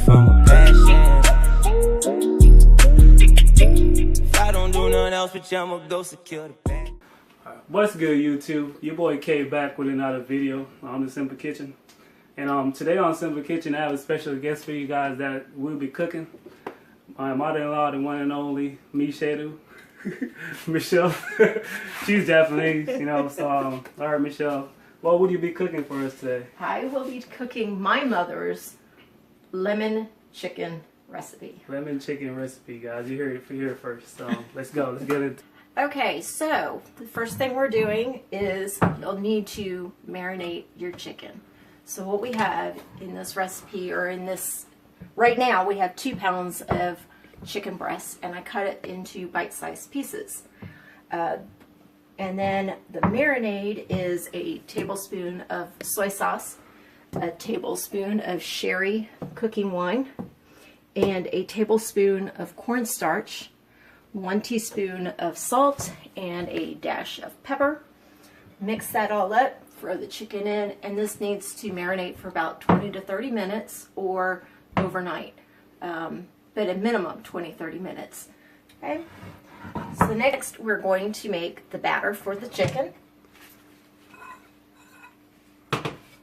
from a passion. If I don't do nothing else with you, I'ma go secure the bag. What's good, YouTube? Your boy K back with another video on the Simple Kitchen. And today on Simple Kitchen, I have a special guest for you guys that will be cooking. My mother-in-law, the one and only Michelle. Michelle. She's Japanese, you know. So, all right, Michelle, what would you be cooking for us today? I will be cooking my mother's lemon chicken recipe. Lemon chicken recipe, guys. You heard it here first. So let's go. Let's get it. Okay, so the first thing we're doing is you'll need to marinate your chicken. So what we have in this recipe, or in this, right now we have 2 pounds of chicken breast, and I cut it into bite-sized pieces. And then the marinade is a tablespoon of soy sauce, a tablespoon of sherry cooking wine, and a tablespoon of cornstarch, 1 teaspoon of salt, and a dash of pepper. Mix that all up, throw the chicken in, and this needs to marinate for about 20 to 30 minutes or overnight, but a minimum 20-30 minutes. Okay. So next we're going to make the batter for the chicken,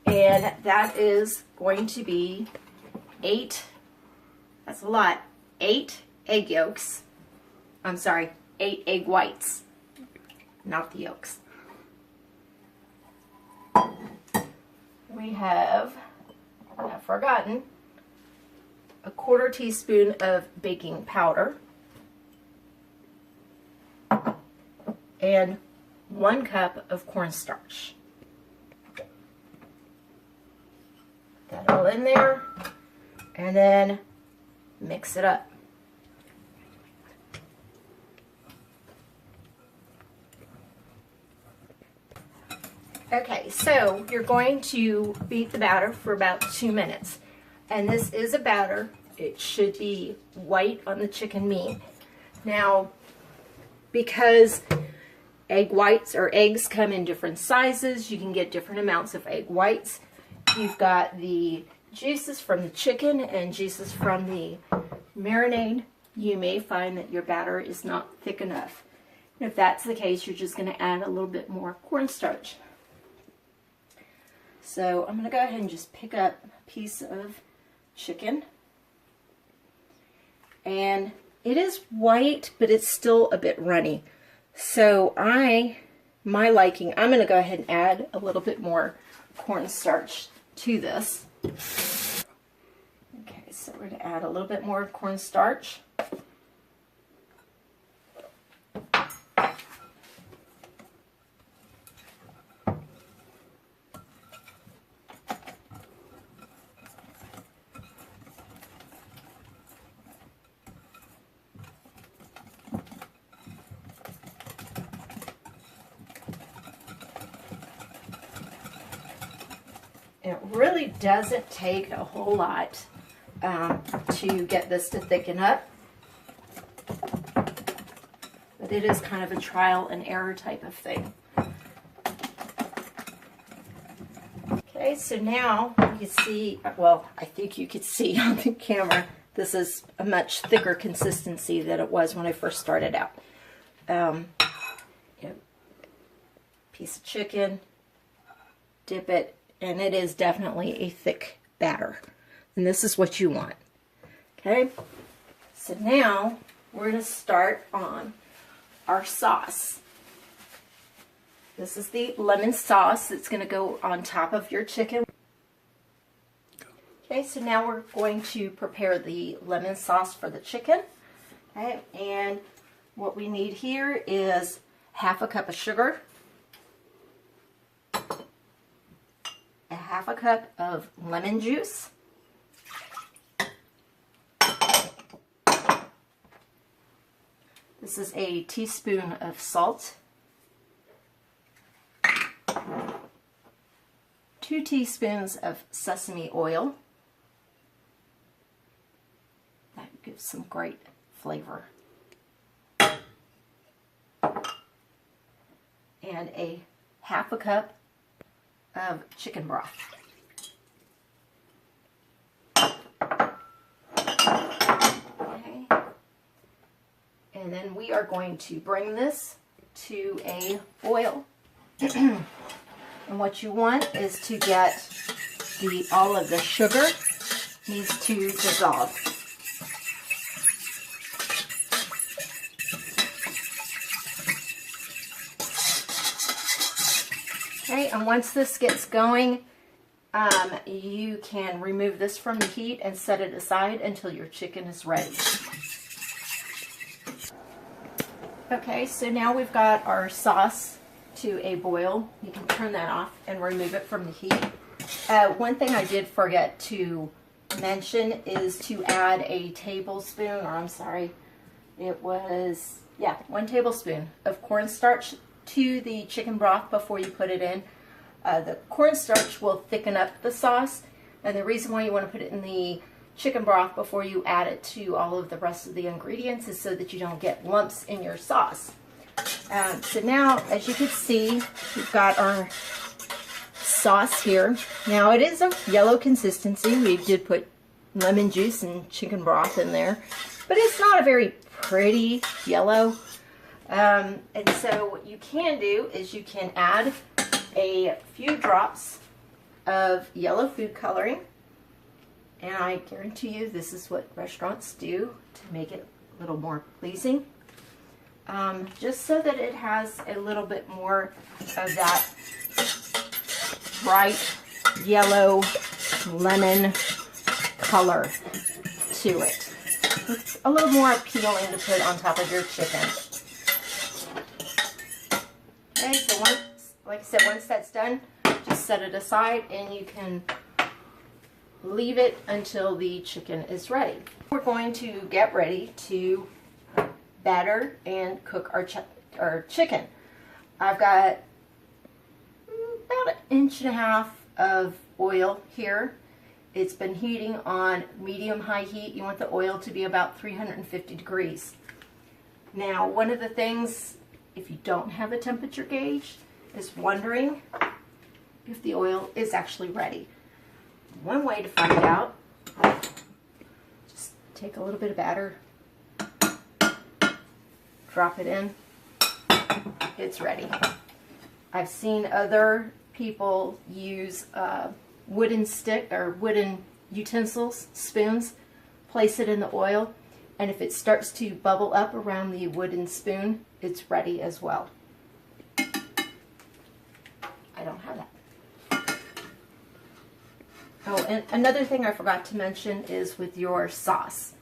and that is going to be 8, that's a lot, 8 egg yolks. I'm sorry, 8 egg whites, not the yolks. We have, I've forgotten, a 1/4 teaspoon of baking powder and 1 cup of cornstarch. Put that all in there and then mix it up. Okay, so you're going to beat the batter for about 2 minutes. And this is a batter. It should be white on the chicken meat. Now, because egg whites or eggs come in different sizes, you can get different amounts of egg whites. You've got the juices from the chicken and juices from the marinade. You may find that your batter is not thick enough. And if that's the case, you're just going to add a little bit more cornstarch. So I'm going to go ahead and just pick up a piece of chicken. And it is white, but it's still a bit runny. So my liking, I'm going to go ahead and add a little bit more cornstarch to this. Okay, so we're going to add a little bit more cornstarch. It really doesn't take a whole lot to get this to thicken up, but it is kind of a trial and error type of thing. Okay, so now you can see, well, I think you could see on the camera, this is a much thicker consistency than it was when I first started out. Piece of chicken, dip it, and it is definitely a thick batter. And this is what you want. Okay? So now we're going to start on our sauce. This is the lemon sauce that's going to go on top of your chicken. Okay, so now we're going to prepare the lemon sauce for the chicken. Okay, and what we need here is 1/2 cup of sugar, 1/2 cup of lemon juice, this is a teaspoon of salt, 2 teaspoons of sesame oil. That gives some great flavor. And a 1/2 cup of chicken broth. And then we are going to bring this to a boil. And what you want is to get all of the sugar needs to dissolve. Okay, and once this gets going, you can remove this from the heat and set it aside until your chicken is ready. Okay, so now we've got our sauce to a boil. You can turn that off and remove it from the heat. One thing I did forget to mention is to add a tablespoon, or I'm sorry, it was, yeah, 1 tablespoon of cornstarch to the chicken broth before you put it in. The cornstarch will thicken up the sauce, and the reason why you want to put it in the chicken broth before you add it to all of the rest of the ingredients is so that you don't get lumps in your sauce. So now, as you can see, we've got our sauce here. Now it is a yellow consistency. We did put lemon juice and chicken broth in there, but it's not a very pretty yellow. And so what you can do is you can add a few drops of yellow food coloring, and I guarantee you this is what restaurants do to make it a little more pleasing, just so that it has a little bit more of that bright yellow lemon color to it. It's a little more appealing to put on top of your chicken. Okay, so once, like I said, once that's done, just set it aside and you can leave it until the chicken is ready. We're going to get ready to batter and cook our chicken. I've got about 1.5 inches of oil here. It's been heating on medium-high heat. You want the oil to be about 350 degrees. Now, one of the things, if you don't have a temperature gauge, is wondering if the oil is actually ready. One way to find out, just take a little bit of batter, drop it in, it's ready. I've seen other people use wooden stick or wooden utensils, spoons, place it in the oil, and if it starts to bubble up around the wooden spoon, it's ready as well. I don't have that. Oh, and another thing I forgot to mention is with your sauce.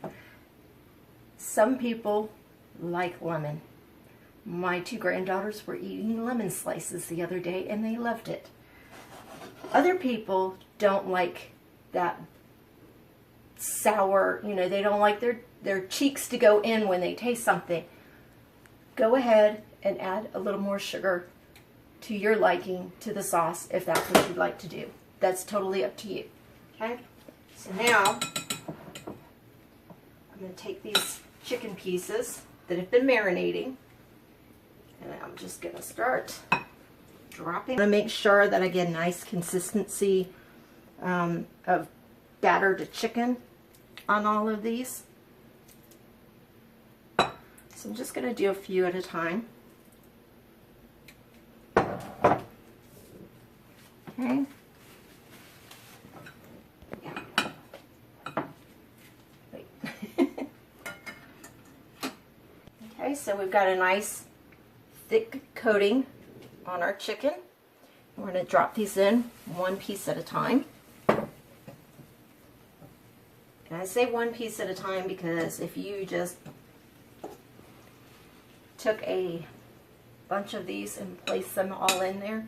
Some people like lemon. My 2 granddaughters were eating lemon slices the other day and they loved it. Other people don't like that sour, you know, they don't like their cheeks to go in when they taste something. Go ahead and add a little more sugar to your liking to the sauce if that's what you'd like to do. That's totally up to you. Okay? So now, I'm going to take these chicken pieces that have been marinating, and I'm just going to start dropping. I'm going to make sure that I get a nice consistency of batter to chicken on all of these. So I'm just going to do a few at a time. Okay. Yeah. Wait. Okay, so we've got a nice thick coating on our chicken. We're going to drop these in 1 piece at a time. And I say 1 piece at a time because if you just took a bunch of these and placed them all in there,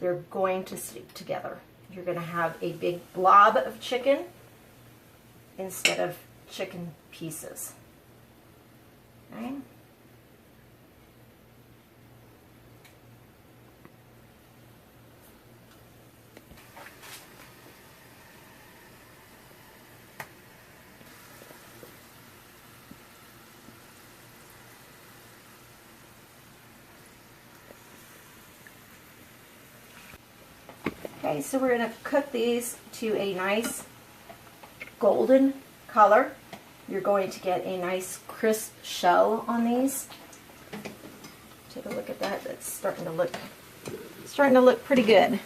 they're going to stick together. You're going to have a big blob of chicken instead of chicken pieces. Okay? Okay, so we're going to cook these to a nice golden color. You're going to get a nice crisp shell on these. Take a look at that. That's starting to look pretty good.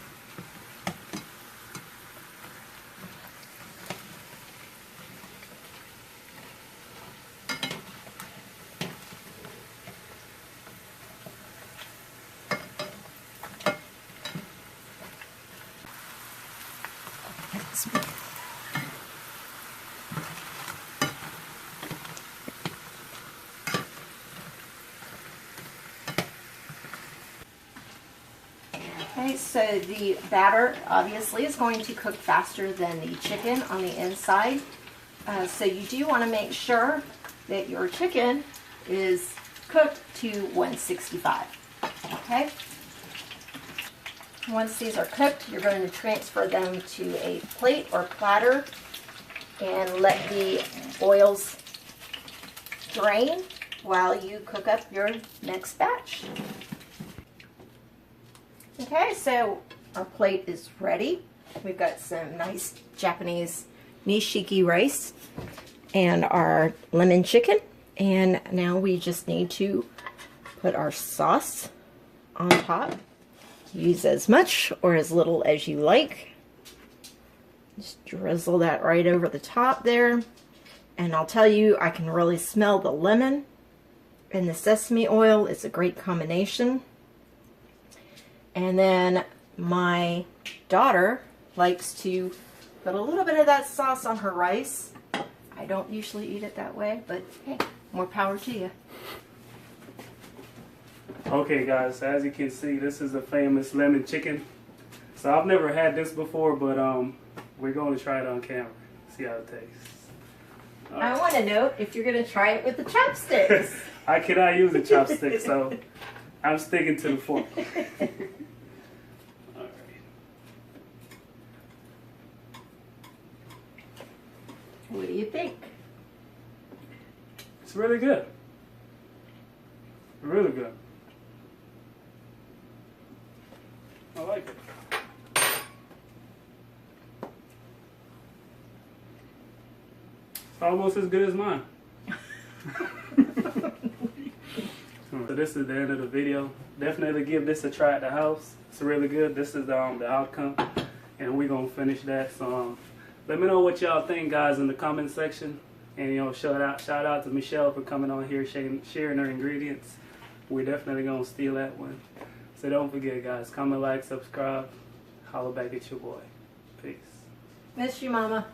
Okay, so the batter obviously is going to cook faster than the chicken on the inside. So you do want to make sure that your chicken is cooked to 165. Okay? Once these are cooked, you're going to transfer them to a plate or platter and let the oils drain while you cook up your next batch. Okay, so our plate is ready. We've got some nice Japanese nishiki rice and our lemon chicken. And now we just need to put our sauce on top. Use as much or as little as you like. Just drizzle that right over the top there. And I'll tell you, I can really smell the lemon and the sesame oil. It's a great combination. And then my daughter likes to put a little bit of that sauce on her rice. I don't usually eat it that way, but hey, more power to you. Okay guys, as you can see, this is the famous lemon chicken. So I've never had this before, but we're going to try it on camera. See how it tastes. I want to know if you're going to try it with the chopsticks. I cannot use a chopstick, so I'm sticking to the fork. What do you think? It's really good. Really good. I like it. It's almost as good as mine. So this is the end of the video. Definitely give this a try at the house. It's really good. This is the outcome, and we're gonna finish that. So let me know what y'all think, guys, in the comment section. And you know, shout out to Michelle for coming on here, sharing her ingredients. We're definitely gonna steal that one. So don't forget, guys, comment, like, subscribe, holler back at your boy. Peace. Miss you, Mama.